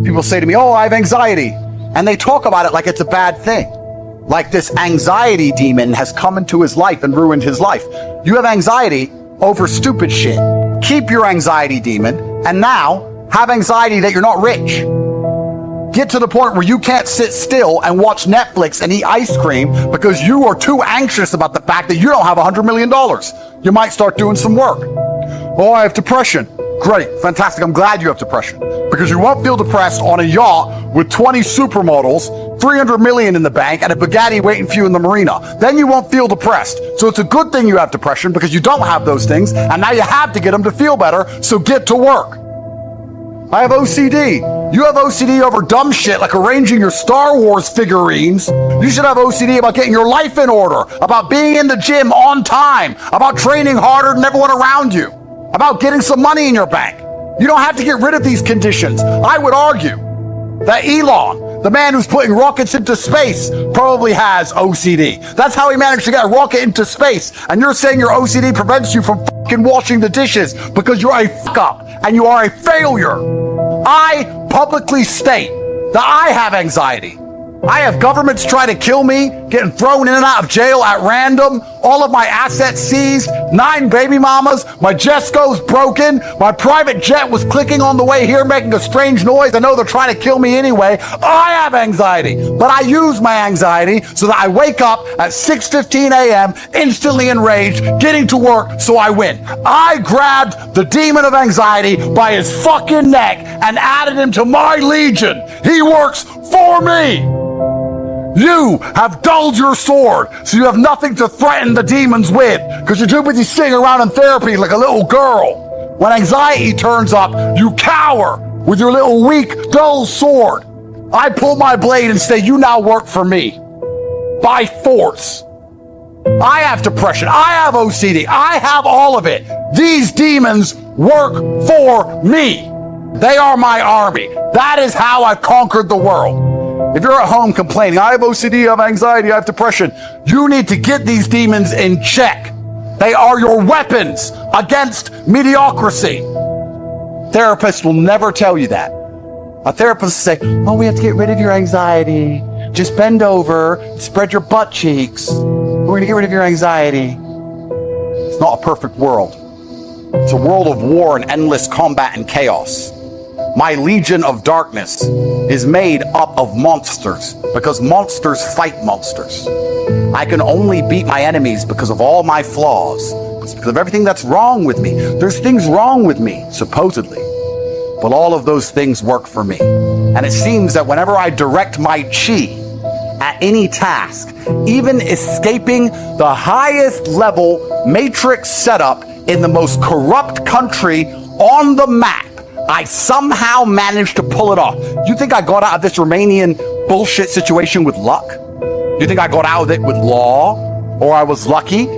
People say to me, oh, I have anxiety. And they talk about it like it's a bad thing. Like this anxiety demon has come into his life and ruined his life. You have anxiety over stupid shit. Keep your anxiety demon, and now have anxiety that you're not rich. Get to the point where you can't sit still and watch Netflix and eat ice cream because you are too anxious about the fact that you don't have $100 million. You might start doing some work. Oh, I have depression. Great, fantastic. I'm glad you have depression because you won't feel depressed on a yacht with 20 supermodels, 300 million in the bank, and a Bugatti waiting for you in the marina. Then you won't feel depressed. So it's a good thing you have depression because you don't have those things, and now you have to get them to feel better, so get to work. I have OCD. You have OCD over dumb shit like arranging your Star Wars figurines. You should have OCD about getting your life in order, about being in the gym on time, about training harder than everyone around you, about getting some money in your bank. You don't have to get rid of these conditions. I would argue that Elon, the man who's putting rockets into space, probably has OCD. That's how he managed to get a rocket into space. And you're saying your OCD prevents you from fucking washing the dishes because you're a fuck up and you are a failure. I publicly state that I have anxiety. I have governments trying to kill me, getting thrown in and out of jail at random, all of my assets seized, 9 baby mamas, my Jesco's broken, my private jet was clicking on the way here making a strange noise. I know they're trying to kill me anyway. I have anxiety, but I use my anxiety so that I wake up at 6:15 a.m. instantly enraged, getting to work so I win. I grabbed the demon of anxiety by his fucking neck and added him to my legion. He works for me. You have dulled your sword, so you have nothing to threaten the demons with, because you're too busy sitting around in therapy like a little girl. When anxiety turns up, you cower with your little weak, dull sword. I pull my blade and say, you now work for me. By force. I have depression. I have OCD. I have all of it. These demons work for me. They are my army. That is how I've conquered the world. If you're at home complaining, I have OCD, I have anxiety, I have depression, you need to get these demons in check. They are your weapons against mediocrity. Therapists will never tell you that. A therapist will say, oh, we have to get rid of your anxiety. Just bend over, spread your butt cheeks. We're going to get rid of your anxiety. It's not a perfect world. It's a world of war and endless combat and chaos. My legion of darkness is made up of monsters because monsters fight monsters. I can only beat my enemies because of all my flaws. It's because of everything that's wrong with me. There's things wrong with me, supposedly, but all of those things work for me. And it seems that whenever I direct my chi at any task, even escaping the highest level matrix setup in the most corrupt country on the map, I somehow managed to pull it off. You think I got out of this Romanian bullshit situation with luck? You think I got out of it with law? Or I was lucky?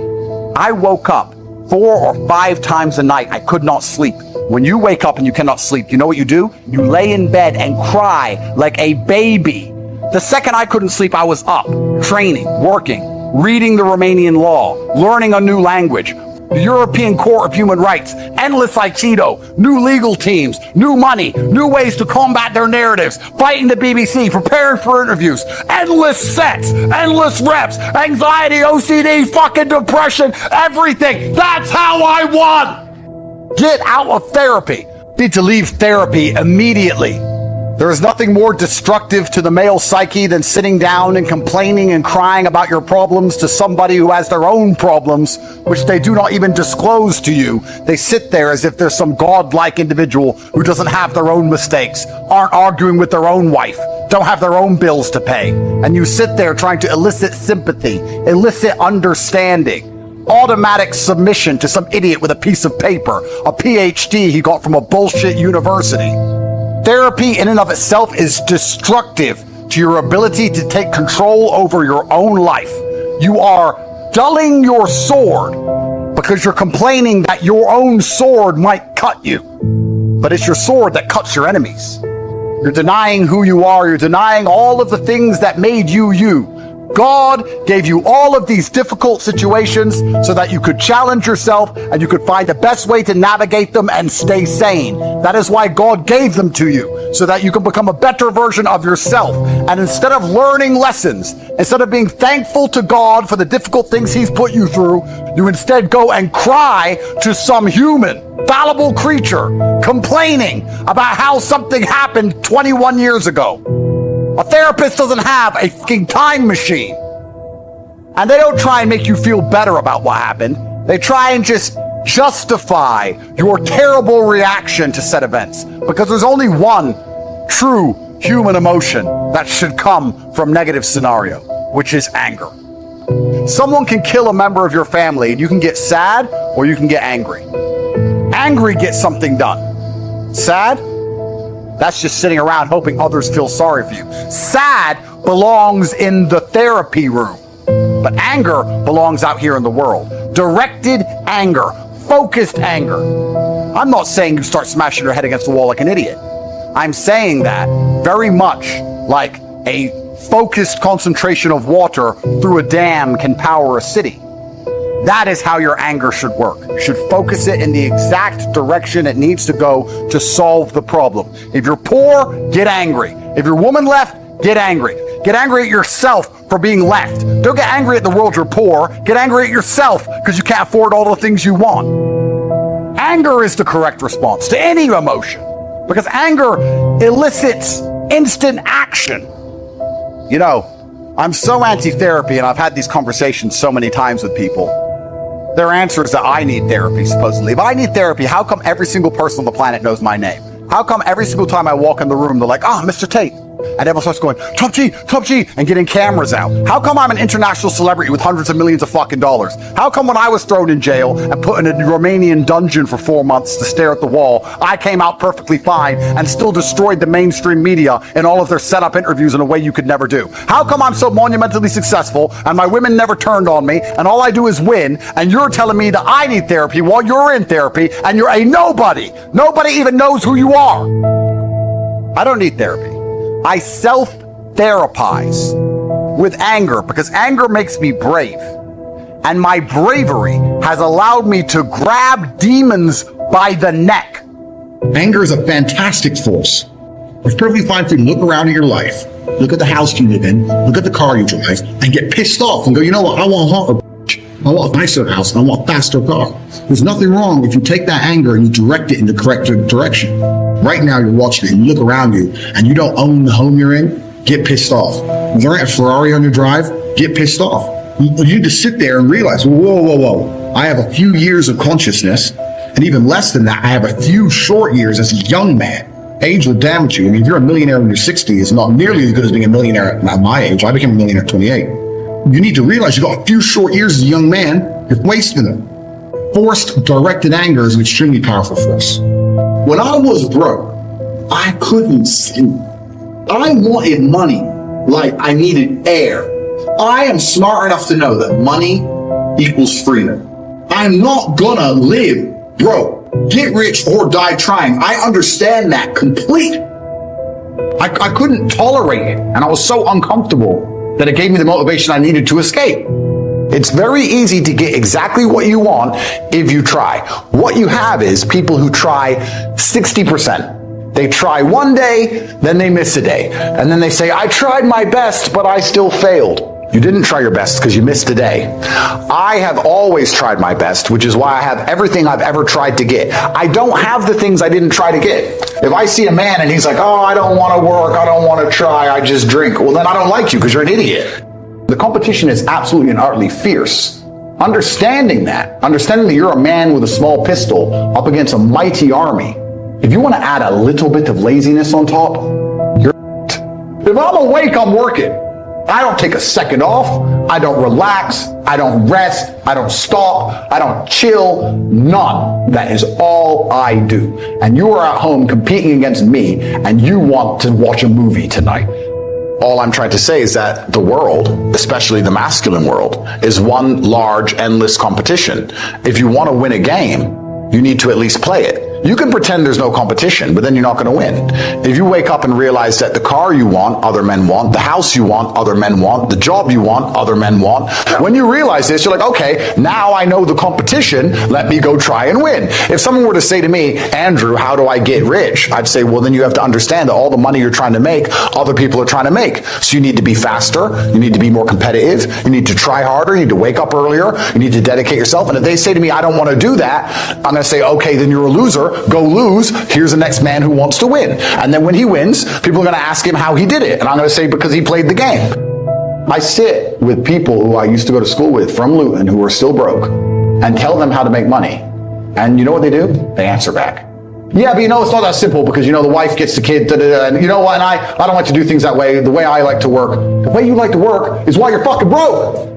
I woke up 4 or 5 times a night. I could not sleep. When you wake up and you cannot sleep, you know what you do? You lay in bed and cry like a baby. The second I couldn't sleep, I was up, training, working, reading the Romanian law, learning a new language, the European Court of Human Rights, endless Aikido, new legal teams, new money, new ways to combat their narratives, fighting the BBC, preparing for interviews, endless sets, endless reps, anxiety, OCD, fucking depression, everything. That's how I won. Get out of therapy. You need to leave therapy immediately. There is nothing more destructive to the male psyche than sitting down and complaining and crying about your problems to somebody who has their own problems, which they do not even disclose to you. They sit there as if there's some godlike individual who doesn't have their own mistakes, aren't arguing with their own wife, don't have their own bills to pay. And you sit there trying to elicit sympathy, elicit understanding, automatic submission to some idiot with a piece of paper, a PhD he got from a bullshit university. Therapy in and of itself is destructive to your ability to take control over your own life. You are dulling your sword because you're complaining that your own sword might cut you. But it's your sword that cuts your enemies. You're denying who you are. You're denying all of the things that made you you. God gave you all of these difficult situations so that you could challenge yourself and you could find the best way to navigate them and stay sane. That is why God gave them to you, so that you can become a better version of yourself. And instead of learning lessons, instead of being thankful to God for the difficult things he's put you through, you instead go and cry to some human, fallible creature, complaining about how something happened 21 years ago. A therapist doesn't have a fucking time machine. And they don't try and make you feel better about what happened. They try and just justify your terrible reaction to said events. Because there's only one true human emotion that should come from negative scenario, which is anger. Someone can kill a member of your family and you can get sad or you can get angry. Angry gets something done. Sad? That's just sitting around hoping others feel sorry for you. Sad belongs in the therapy room, but anger belongs out here in the world. Directed anger, focused anger. I'm not saying you start smashing your head against the wall like an idiot. I'm saying that very much like a focused concentration of water through a dam can power a city. That is how your anger should work. You should focus it in the exact direction it needs to go to solve the problem. If you're poor, get angry. If your woman left, get angry. Get angry at yourself for being left. Don't get angry at the world you're poor. Get angry at yourself because you can't afford all the things you want. Anger is the correct response to any emotion because anger elicits instant action. You know, I'm so anti-therapy and I've had these conversations so many times with people. Their answer is that I need therapy, supposedly. If I need therapy, how come every single person on the planet knows my name? How come every single time I walk in the room, they're like, Mr. Tate? And everyone starts going, Top G, and getting cameras out. How come I'm an international celebrity with hundreds of millions of fucking dollars? How come when I was thrown in jail and put in a Romanian dungeon for 4 months to stare at the wall, I came out perfectly fine and still destroyed the mainstream media in all of their setup interviews in a way you could never do? How come I'm so monumentally successful and my women never turned on me and all I do is win, and you're telling me that I need therapy while you're in therapy and you're a nobody? Nobody even knows who you are. I don't need therapy. I self-therapize with anger because anger makes me brave. And my bravery has allowed me to grab demons by the neck. Anger is a fantastic force. It's perfectly fine for you to look around at your life, look at the house you live in, look at the car you drive, and get pissed off and go, you know what, I want a nicer house, and I want a faster car. There's nothing wrong if you take that anger and you direct it in the correct direction. Right now you're watching it and you look around you and you don't own the home you're in, get pissed off. If you're at a Ferrari on your drive, get pissed off. You need to sit there and realize, whoa. I have a few years of consciousness, and even less than that, I have a few short years as a young man. Age will damage you. I mean, if you're a millionaire in your 60s, it's not nearly as good as being a millionaire at my age. I became a millionaire at 28. You need to realize you've got a few short years as a young man, you're wasting them. Forced directed anger is an extremely powerful force. When I was broke, I couldn't sleep. I wanted money like I needed air. I am smart enough to know that money equals freedom. I'm not gonna live broke, get rich, or die trying. I understand that completely. I couldn't tolerate it, and I was so uncomfortable that it gave me the motivation I needed to escape. It's very easy to get exactly what you want if you try. What you have is people who try 60%. They try one day, then they miss a day. And then they say, I tried my best, but I still failed. You didn't try your best because you missed a day. I have always tried my best, which is why I have everything I've ever tried to get. I don't have the things I didn't try to get. If I see a man and he's like, I don't want to work, I don't want to try, I just drink. Well, then I don't like you because you're an idiot. The competition is absolutely and utterly fierce. Understanding that you're a man with a small pistol up against a mighty army, if you want to add a little bit of laziness on top, you're If I'm awake, I'm working. I don't take a second off. I don't relax. I don't rest. I don't stop. I don't chill. None. That is all I do. And you are at home competing against me, and you want to watch a movie tonight. All I'm trying to say is that the world, especially the masculine world, is one large, endless competition. If you want to win a game, you need to at least play it. You can pretend there's no competition, but then you're not going to win. If you wake up and realize that the car you want, other men want, the house you want, other men want, the job you want, other men want, when you realize this, you're like, okay, now I know the competition, let me go try and win. If someone were to say to me, Andrew, how do I get rich? I'd say, well, then you have to understand that all the money you're trying to make, other people are trying to make. So you need to be faster, you need to be more competitive, you need to try harder, you need to wake up earlier, you need to dedicate yourself. And if they say to me, I don't want to do that, I'm going to say, okay, then you're a loser, go lose, here's the next man who wants to win. And then when he wins, people are going to ask him how he did it. And I'm going to say, because he played the game. I sit with people who I used to go to school with from Luton who are still broke and tell them how to make money. And you know what they do? They answer back. Yeah, but it's not that simple because, the wife gets the kid, and you know what, and I don't like to do things that way. The way I like to work, the way you like to work is why you're fucking broke.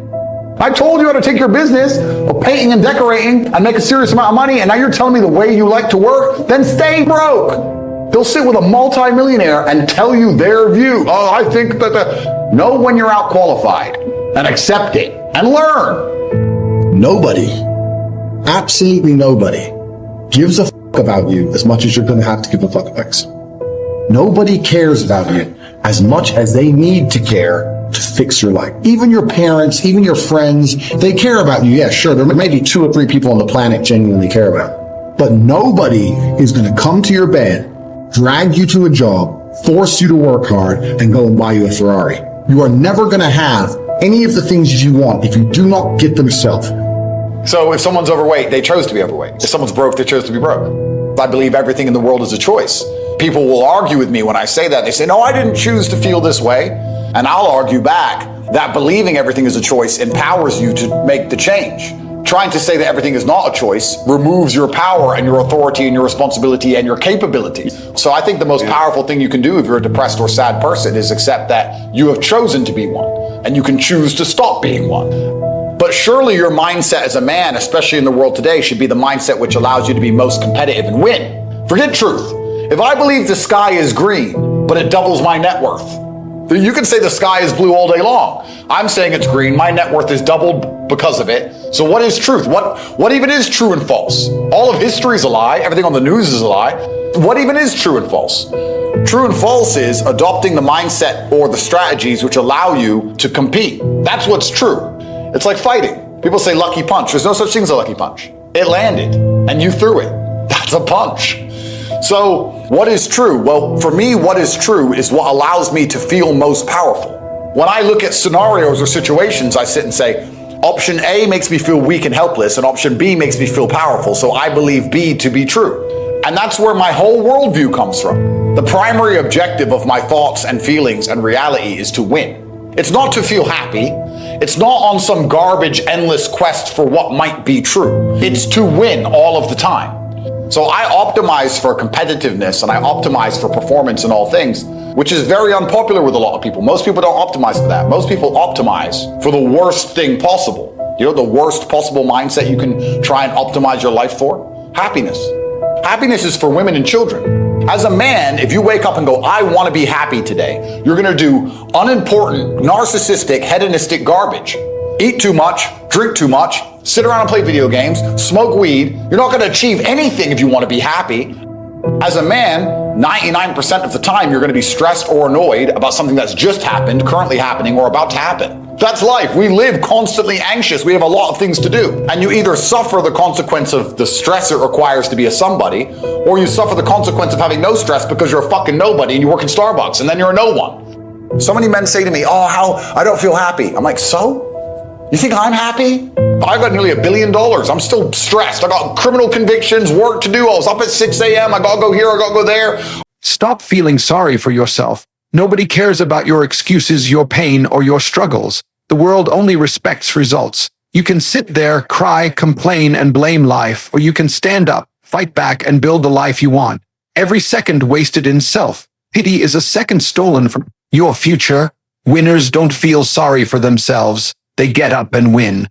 I told you how to take your business of painting and decorating and make a serious amount of money, and now you're telling me the way you like to work? Then stay broke. They'll sit with a multi-millionaire and tell you their view. Oh, I think that know when you're out qualified and accept it and learn. Nobody, absolutely nobody, gives a fuck about you as much as you're going to have to give a fuck about. Nobody cares about you as much as they need to care to fix your life. Even your parents, even your friends, they care about you. Yeah, sure, there may be 2 or 3 people on the planet genuinely care about you. But nobody is going to come to your bed, drag you to a job, force you to work hard, and go and buy you a Ferrari. You are never going to have any of the things you want if you do not get them yourself. So if someone's overweight, they chose to be overweight. If someone's broke, they chose to be broke. I believe everything in the world is a choice. People will argue with me when I say that. They say, no, I didn't choose to feel this way. And I'll argue back that believing everything is a choice empowers you to make the change. Trying to say that everything is not a choice removes your power and your authority and your responsibility and your capability. So I think the most powerful thing you can do if you're a depressed or sad person is accept that you have chosen to be one and you can choose to stop being one. But surely your mindset as a man, especially in the world today, should be the mindset which allows you to be most competitive and win. Forget truth. If I believe the sky is green, but it doubles my net worth, you can say the sky is blue all day long. I'm saying it's green. My net worth is doubled because of it. So what is truth? What even is true and false? All of history is a lie. Everything on the news is a lie. What even is true and false? True and false is adopting the mindset or the strategies which allow you to compete. That's what's true. It's like fighting. People say lucky punch. There's no such thing as a lucky punch. It landed and you threw it. That's a punch. So what is true? Well, for me, what is true is what allows me to feel most powerful. When I look at scenarios or situations, I sit and say, option A makes me feel weak and helpless, and option B makes me feel powerful. So I believe B to be true. And that's where my whole worldview comes from. The primary objective of my thoughts and feelings and reality is to win. It's not to feel happy. It's not on some garbage, endless quest for what might be true. It's to win all of the time. So I optimize for competitiveness and I optimize for performance in all things, which is very unpopular with a lot of people. Most people don't optimize for that. Most people optimize for the worst thing possible. You know, the worst possible mindset you can try and optimize your life for? Happiness. Happiness is for women and children. As a man, if you wake up and go, I want to be happy today, you're going to do unimportant, narcissistic, hedonistic garbage. Eat too much, drink too much, sit around and play video games, smoke weed. You're not going to achieve anything if you want to be happy. As a man, 99% of the time, you're going to be stressed or annoyed about something that's just happened, currently happening, or about to happen. That's life. We live constantly anxious. We have a lot of things to do. And you either suffer the consequence of the stress it requires to be a somebody, or you suffer the consequence of having no stress because you're a fucking nobody and you work in Starbucks and then you're a no one. So many men say to me, oh, how I don't feel happy. I'm like, so? You think I'm happy? I've got nearly $1 billion. I'm still stressed. I got criminal convictions, work to do. I was up at 6 a.m. I gotta go here, I gotta go there. Stop feeling sorry for yourself. Nobody cares about your excuses, your pain, or your struggles. The world only respects results. You can sit there, cry, complain, and blame life, or you can stand up, fight back, and build the life you want. Every second wasted in self-pity is a second stolen from your future. Winners don't feel sorry for themselves. They get up and win.